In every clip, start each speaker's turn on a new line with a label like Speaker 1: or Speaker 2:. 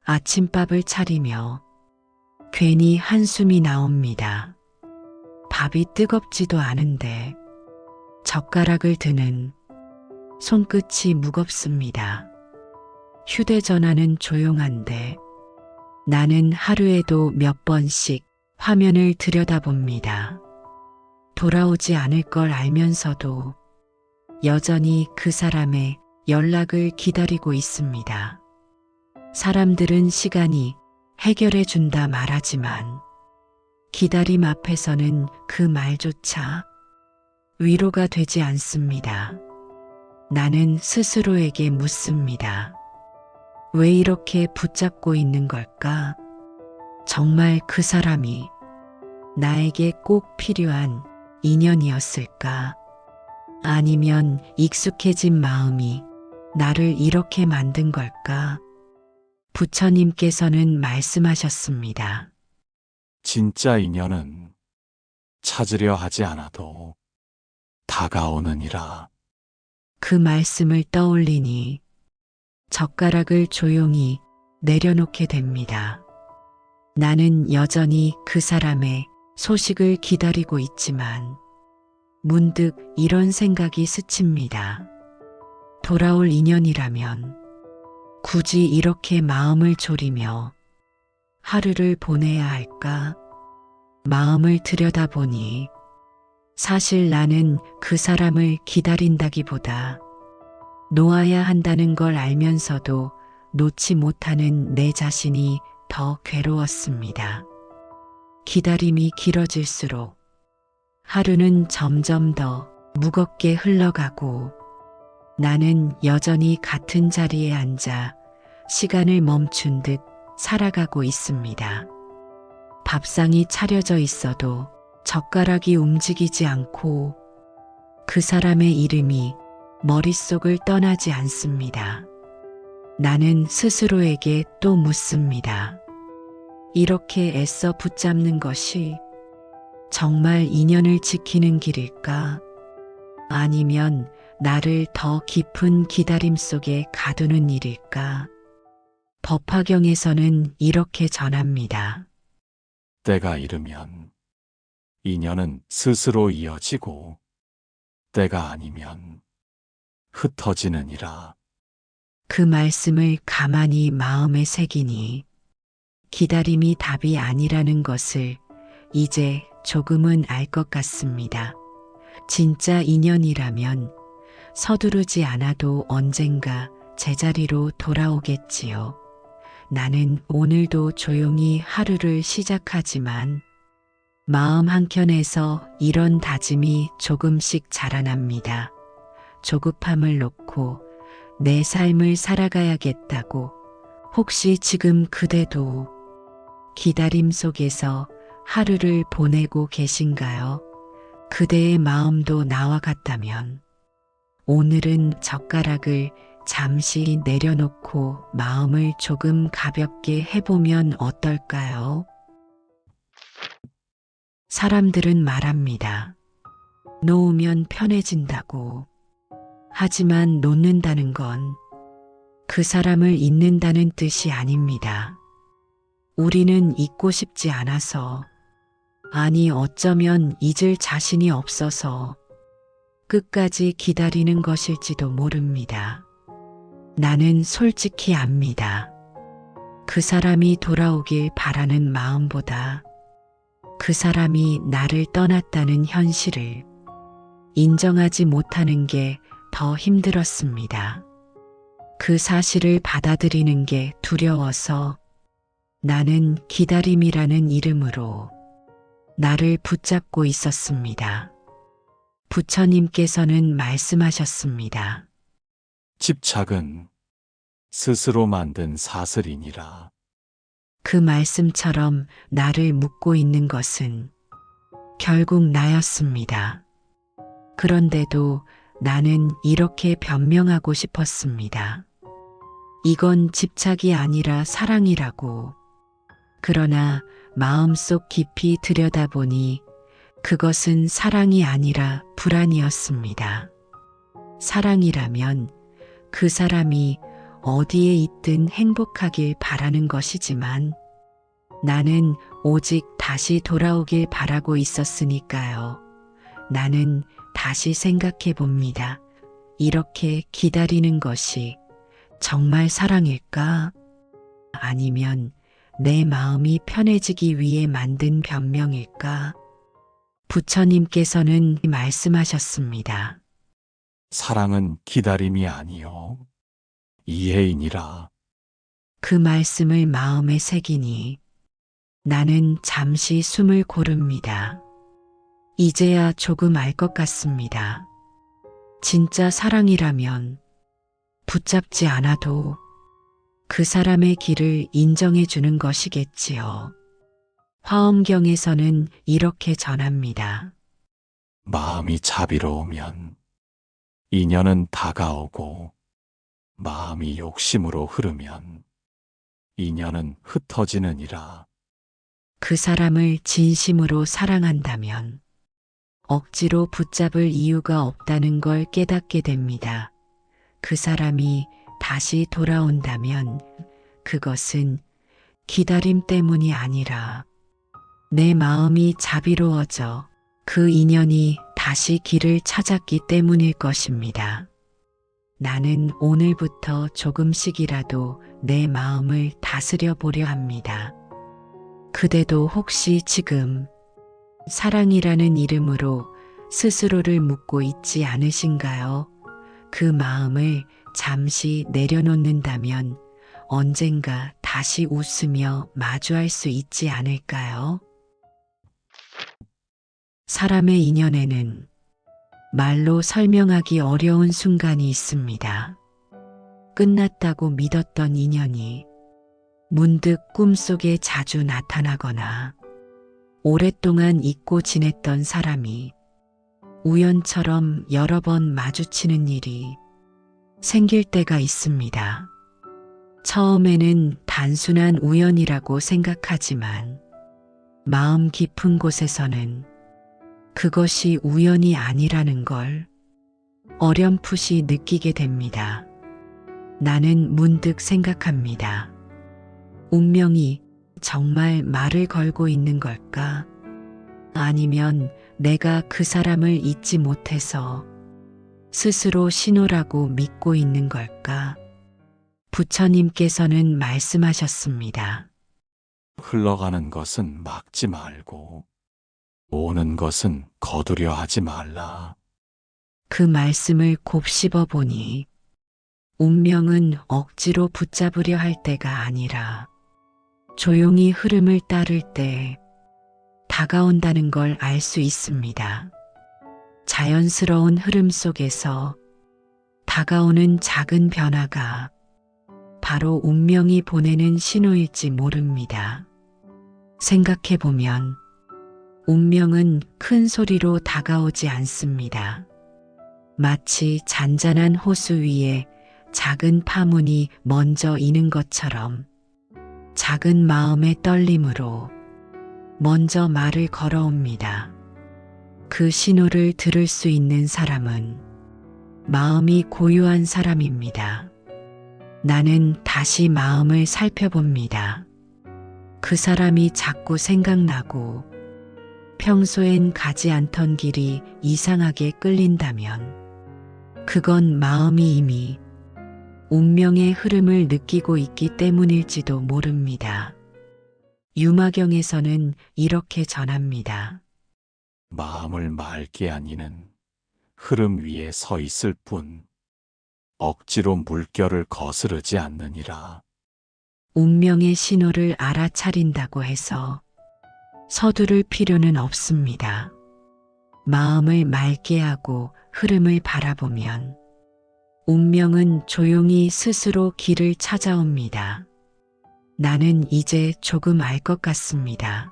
Speaker 1: 아침밥을 차리며 괜히 한숨이 나옵니다. 밥이 뜨겁지도 않은데 젓가락을 드는 손끝이 무겁습니다. 휴대전화는 조용한데 나는 하루에도 몇 번씩 화면을 들여다봅니다. 돌아오지 않을 걸 알면서도 여전히 그 사람의 연락을 기다리고 있습니다. 사람들은 시간이 해결해 준다 말하지만 기다림 앞에서는 그 말조차 위로가 되지 않습니다. 나는 스스로에게 묻습니다. 왜 이렇게 붙잡고 있는 걸까? 정말 그 사람이 나에게 꼭 필요한 인연이었을까? 아니면 익숙해진 마음이 나를 이렇게 만든 걸까? 부처님께서는 말씀하셨습니다.
Speaker 2: 진짜 인연은 찾으려 하지 않아도 다가오느니라.
Speaker 1: 그 말씀을 떠올리니 젓가락을 조용히 내려놓게 됩니다. 나는 여전히 그 사람의 소식을 기다리고 있지만 문득 이런 생각이 스칩니다. 돌아올 인연이라면 굳이 이렇게 마음을 졸이며 하루를 보내야 할까? 마음을 들여다보니 사실 나는 그 사람을 기다린다기보다 놓아야 한다는 걸 알면서도 놓지 못하는 내 자신이 더 괴로웠습니다. 기다림이 길어질수록 하루는 점점 더 무겁게 흘러가고 나는 여전히 같은 자리에 앉아 시간을 멈춘 듯 살아가고 있습니다. 밥상이 차려져 있어도 젓가락이 움직이지 않고 그 사람의 이름이 머릿속을 떠나지 않습니다. 나는 스스로에게 또 묻습니다. 이렇게 애써 붙잡는 것이 정말 인연을 지키는 길일까? 아니면 나를 더 깊은 기다림 속에 가두는 일일까? 법화경에서는 이렇게 전합니다.
Speaker 2: 때가 이르면 인연은 스스로 이어지고 때가 아니면 흩어지느니라.
Speaker 1: 그 말씀을 가만히 마음에 새기니 기다림이 답이 아니라는 것을 이제 조금은 알 것 같습니다. 진짜 인연이라면 서두르지 않아도 언젠가 제자리로 돌아오겠지요. 나는 오늘도 조용히 하루를 시작하지만 마음 한켠에서 이런 다짐이 조금씩 자라납니다. 조급함을 놓고 내 삶을 살아가야겠다고. 혹시 지금 그대도 기다림 속에서 하루를 보내고 계신가요? 그대의 마음도 나와 같다면 오늘은 젓가락을 잠시 내려놓고 마음을 조금 가볍게 해보면 어떨까요? 사람들은 말합니다. 놓으면 편해진다고. 하지만 놓는다는 건 그 사람을 잊는다는 뜻이 아닙니다. 우리는 잊고 싶지 않아서, 아니 어쩌면 잊을 자신이 없어서 끝까지 기다리는 것일지도 모릅니다. 나는 솔직히 압니다. 그 사람이 돌아오길 바라는 마음보다 그 사람이 나를 떠났다는 현실을 인정하지 못하는 게 더 힘들었습니다. 그 사실을 받아들이는 게 두려워서 나는 기다림이라는 이름으로 나를 붙잡고 있었습니다. 부처님께서는 말씀하셨습니다.
Speaker 2: 집착은 스스로 만든 사슬이니라.
Speaker 1: 그 말씀처럼 나를 묶고 있는 것은 결국 나였습니다. 그런데도 나는 이렇게 변명하고 싶었습니다. 이건 집착이 아니라 사랑이라고. 그러나 마음속 깊이 들여다보니 그것은 사랑이 아니라 불안이었습니다. 사랑이라면 그 사람이 어디에 있든 행복하길 바라는 것이지만 나는 오직 다시 돌아오길 바라고 있었으니까요. 나는 다시 생각해 봅니다. 이렇게 기다리는 것이 정말 사랑일까? 아니면 내 마음이 편해지기 위해 만든 변명일까? 부처님께서는 말씀하셨습니다.
Speaker 2: 사랑은 기다림이 아니요 이해이니라.
Speaker 1: 그 말씀을 마음에 새기니 나는 잠시 숨을 고릅니다. 이제야 조금 알 것 같습니다. 진짜 사랑이라면 붙잡지 않아도 그 사람의 길을 인정해 주는 것이겠지요. 화엄경에서는 이렇게 전합니다.
Speaker 2: 마음이 자비로우면 인연은 다가오고 마음이 욕심으로 흐르면 인연은 흩어지느니라.
Speaker 1: 그 사람을 진심으로 사랑한다면 억지로 붙잡을 이유가 없다는 걸 깨닫게 됩니다. 그 사람이 다시 돌아온다면 그것은 기다림 때문이 아니라 내 마음이 자비로워져 그 인연이 다시 길을 찾았기 때문일 것입니다. 나는 오늘부터 조금씩이라도 내 마음을 다스려 보려 합니다. 그대도 혹시 지금 사랑이라는 이름으로 스스로를 묻고 있지 않으신가요? 그 마음을 잠시 내려놓는다면 언젠가 다시 웃으며 마주할 수 있지 않을까요? 사람의 인연에는 말로 설명하기 어려운 순간이 있습니다. 끝났다고 믿었던 인연이 문득 꿈속에 자주 나타나거나 오랫동안 잊고 지냈던 사람이 우연처럼 여러 번 마주치는 일이 생길 때가 있습니다. 처음에는 단순한 우연이라고 생각하지만 마음 깊은 곳에서는 그것이 우연이 아니라는 걸 어렴풋이 느끼게 됩니다. 나는 문득 생각합니다. 운명이 정말 말을 걸고 있는 걸까? 아니면 내가 그 사람을 잊지 못해서 스스로 신호라고 믿고 있는 걸까? 부처님께서는 말씀하셨습니다.
Speaker 2: 흘러가는 것은 막지 말고 오는 것은 거두려 하지 말라.
Speaker 1: 그 말씀을 곱씹어 보니 운명은 억지로 붙잡으려 할 때가 아니라 조용히 흐름을 따를 때 다가온다는 걸 알 수 있습니다. 자연스러운 흐름 속에서 다가오는 작은 변화가 바로 운명이 보내는 신호일지 모릅니다. 생각해 보면 운명은 큰 소리로 다가오지 않습니다. 마치 잔잔한 호수 위에 작은 파문이 먼저 이는 것처럼 작은 마음의 떨림으로 먼저 말을 걸어옵니다. 그 신호를 들을 수 있는 사람은 마음이 고요한 사람입니다. 나는 다시 마음을 살펴봅니다. 그 사람이 자꾸 생각나고 평소엔 가지 않던 길이 이상하게 끌린다면 그건 마음이 이미 운명의 흐름을 느끼고 있기 때문일지도 모릅니다. 유마경에서는 이렇게 전합니다.
Speaker 2: 마음을 맑게 한 이는 흐름 위에 서 있을 뿐 억지로 물결을 거스르지 않느니라.
Speaker 1: 운명의 신호를 알아차린다고 해서 서두를 필요는 없습니다. 마음을 맑게 하고 흐름을 바라보면 운명은 조용히 스스로 길을 찾아옵니다. 나는 이제 조금 알 것 같습니다.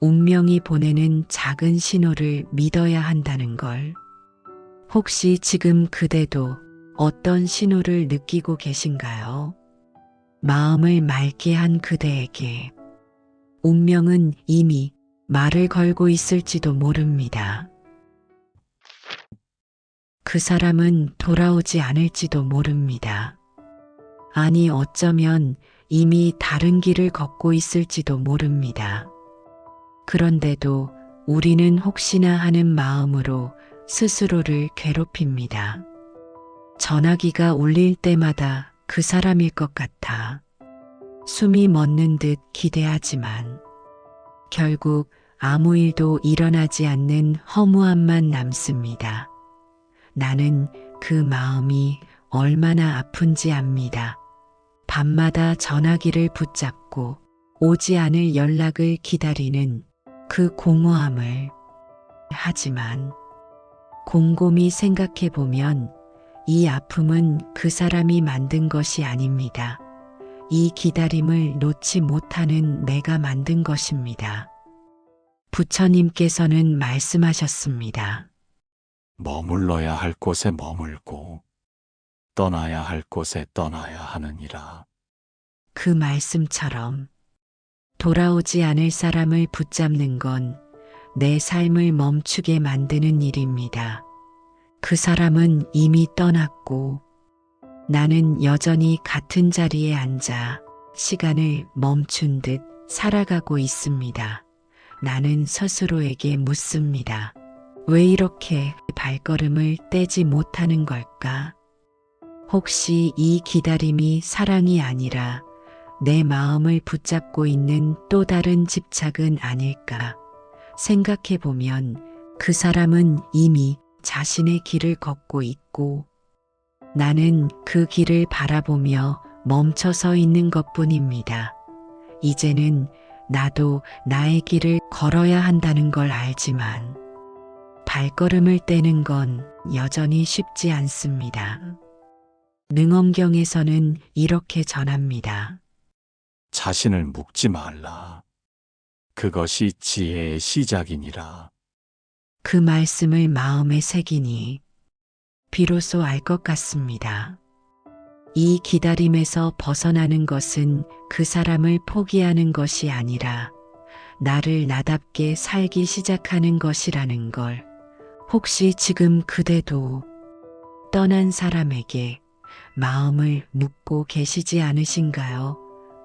Speaker 1: 운명이 보내는 작은 신호를 믿어야 한다는 걸. 혹시 지금 그대도 어떤 신호를 느끼고 계신가요? 마음을 맑게 한 그대에게 운명은 이미 말을 걸고 있을지도 모릅니다. 그 사람은 돌아오지 않을지도 모릅니다. 아니, 어쩌면 이미 다른 길을 걷고 있을지도 모릅니다. 그런데도 우리는 혹시나 하는 마음으로 스스로를 괴롭힙니다. 전화기가 울릴 때마다 그 사람일 것 같아 숨이 멎는 듯 기대하지만 결국 아무 일도 일어나지 않는 허무함만 남습니다. 나는 그 마음이 얼마나 아픈지 압니다. 밤마다 전화기를 붙잡고 오지 않을 연락을 기다리는 그 공허함을. 하지만 곰곰이 생각해 보면 이 아픔은 그 사람이 만든 것이 아닙니다. 이 기다림을 놓지 못하는 내가 만든 것입니다. 부처님께서는 말씀하셨습니다.
Speaker 2: 머물러야 할 곳에 머물고 떠나야 할 곳에 떠나야 하느니라.
Speaker 1: 그 말씀처럼 돌아오지 않을 사람을 붙잡는 건 내 삶을 멈추게 만드는 일입니다. 그 사람은 이미 떠났고 나는 여전히 같은 자리에 앉아 시간을 멈춘 듯 살아가고 있습니다. 나는 스스로에게 묻습니다. 왜 이렇게 발걸음을 떼지 못하는 걸까? 혹시 이 기다림이 사랑이 아니라 내 마음을 붙잡고 있는 또 다른 집착은 아닐까? 생각해 보면 그 사람은 이미 자신의 길을 걷고 있고 나는 그 길을 바라보며 멈춰 서 있는 것뿐입니다. 이제는 나도 나의 길을 걸어야 한다는 걸 알지만 발걸음을 떼는 건 여전히 쉽지 않습니다. 능엄경에서는 이렇게 전합니다.
Speaker 2: 자신을 묵지 말라. 그것이 지혜의 시작이니라.
Speaker 1: 그 말씀을 마음에 새기니 비로소 알 것 같습니다. 이 기다림에서 벗어나는 것은 그 사람을 포기하는 것이 아니라 나를 나답게 살기 시작하는 것이라는 걸. 혹시 지금 그대도 떠난 사람에게 마음을 묻고 계시지 않으신가요?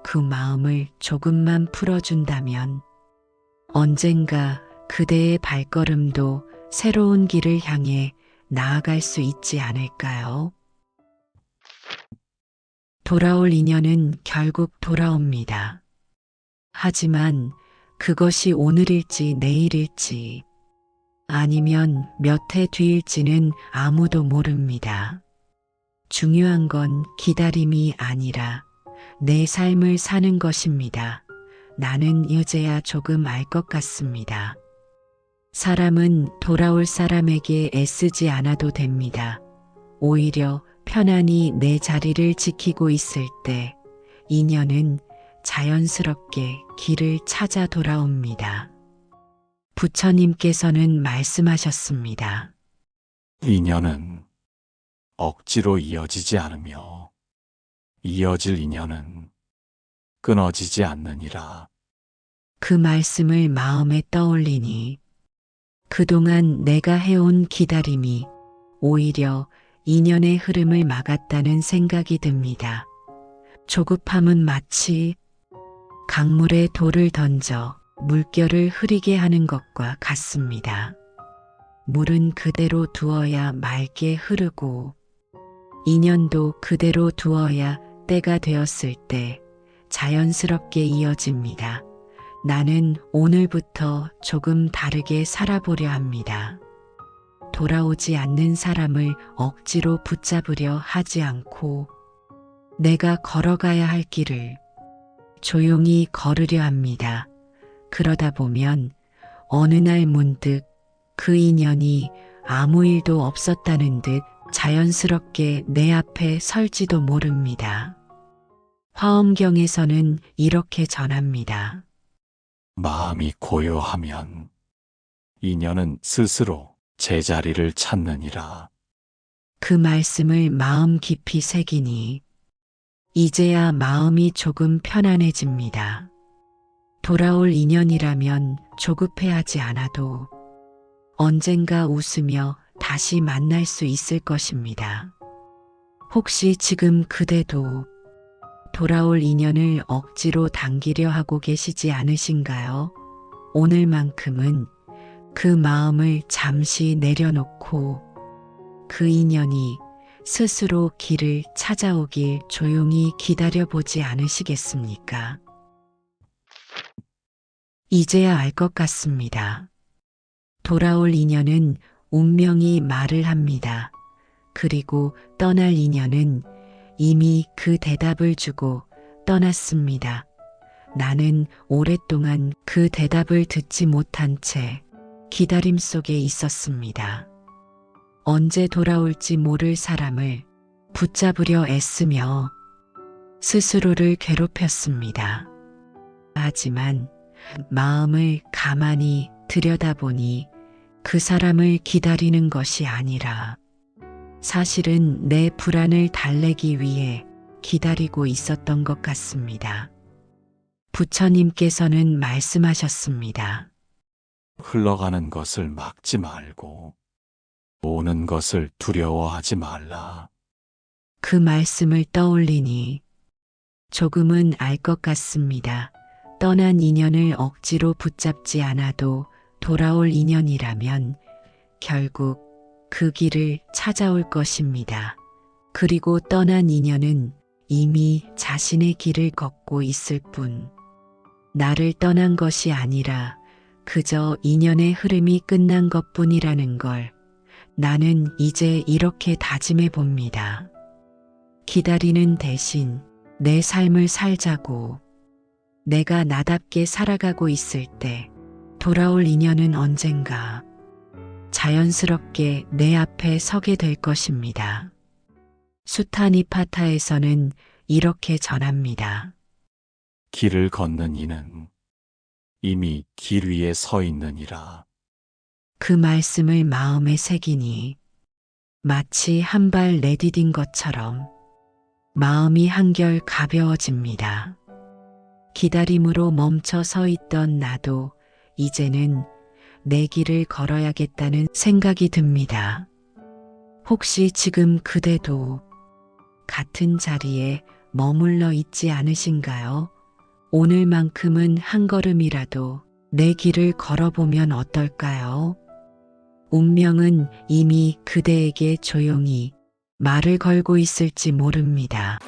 Speaker 1: 그 마음을 조금만 풀어준다면 언젠가 그대의 발걸음도 새로운 길을 향해 나아갈 수 있지 않을까요? 돌아올 인연은 결국 돌아옵니다. 하지만 그것이 오늘일지 내일일지 아니면 몇 해 뒤일지는 아무도 모릅니다. 중요한 건 기다림이 아니라 내 삶을 사는 것입니다. 나는 이제야 조금 알 것 같습니다. 사람은 돌아올 사람에게 애쓰지 않아도 됩니다. 오히려 편안히 내 자리를 지키고 있을 때 인연은 자연스럽게 길을 찾아 돌아옵니다. 부처님께서는 말씀하셨습니다.
Speaker 2: 인연은 억지로 이어지지 않으며 이어질 인연은 끊어지지 않느니라.
Speaker 1: 그 말씀을 마음에 떠올리니 그동안 내가 해온 기다림이 오히려 인연의 흐름을 막았다는 생각이 듭니다. 조급함은 마치 강물에 돌을 던져 물결을 흐리게 하는 것과 같습니다. 물은 그대로 두어야 맑게 흐르고 인연도 그대로 두어야 때가 되었을 때 자연스럽게 이어집니다. 나는 오늘부터 조금 다르게 살아보려 합니다. 돌아오지 않는 사람을 억지로 붙잡으려 하지 않고 내가 걸어가야 할 길을 조용히 걸으려 합니다. 그러다 보면 어느 날 문득 그 인연이 아무 일도 없었다는 듯 자연스럽게 내 앞에 설지도 모릅니다. 화엄경에서는 이렇게 전합니다.
Speaker 2: 마음이 고요하면 인연은 스스로 제자리를 찾느니라.
Speaker 1: 그 말씀을 마음 깊이 새기니 이제야 마음이 조금 편안해집니다. 돌아올 인연이라면 조급해하지 않아도 언젠가 웃으며 다시 만날 수 있을 것입니다. 혹시 지금 그대도 돌아올 인연을 억지로 당기려 하고 계시지 않으신가요? 오늘만큼은 그 마음을 잠시 내려놓고 그 인연이 스스로 길을 찾아오길 조용히 기다려보지 않으시겠습니까? 이제야 알 것 같습니다. 돌아올 인연은 운명이 말을 합니다. 그리고 떠날 인연은 이미 그 대답을 주고 떠났습니다. 나는 오랫동안 그 대답을 듣지 못한 채 기다림 속에 있었습니다. 언제 돌아올지 모를 사람을 붙잡으려 애쓰며 스스로를 괴롭혔습니다. 하지만 마음을 가만히 들여다보니 그 사람을 기다리는 것이 아니라 사실은 내 불안을 달래기 위해 기다리고 있었던 것 같습니다. 부처님께서는 말씀하셨습니다.
Speaker 2: 흘러가는 것을 막지 말고 오는 것을 두려워하지 말라.
Speaker 1: 그 말씀을 떠올리니 조금은 알 것 같습니다. 떠난 인연을 억지로 붙잡지 않아도 돌아올 인연이라면 결국 그 길을 찾아올 것입니다. 그리고 떠난 인연은 이미 자신의 길을 걷고 있을 뿐, 나를 떠난 것이 아니라 그저 인연의 흐름이 끝난 것뿐이라는 걸 나는 이제 이렇게 다짐해 봅니다. 기다리는 대신 내 삶을 살자고. 내가 나답게 살아가고 있을 때 돌아올 인연은 언젠가 자연스럽게 내 앞에 서게 될 것입니다. 수타니파타에서는 이렇게 전합니다.
Speaker 2: 길을 걷는 이는 이미 길 위에 서 있느니라.
Speaker 1: 그 말씀을 마음에 새기니 마치 한 발 내디딘 것처럼 마음이 한결 가벼워집니다. 기다림으로 멈춰 서 있던 나도 이제는 내 길을 걸어야겠다는 생각이 듭니다. 혹시 지금 그대도 같은 자리에 머물러 있지 않으신가요? 오늘만큼은 한 걸음이라도 내 길을 걸어보면 어떨까요? 운명은 이미 그대에게 조용히 말을 걸고 있을지 모릅니다.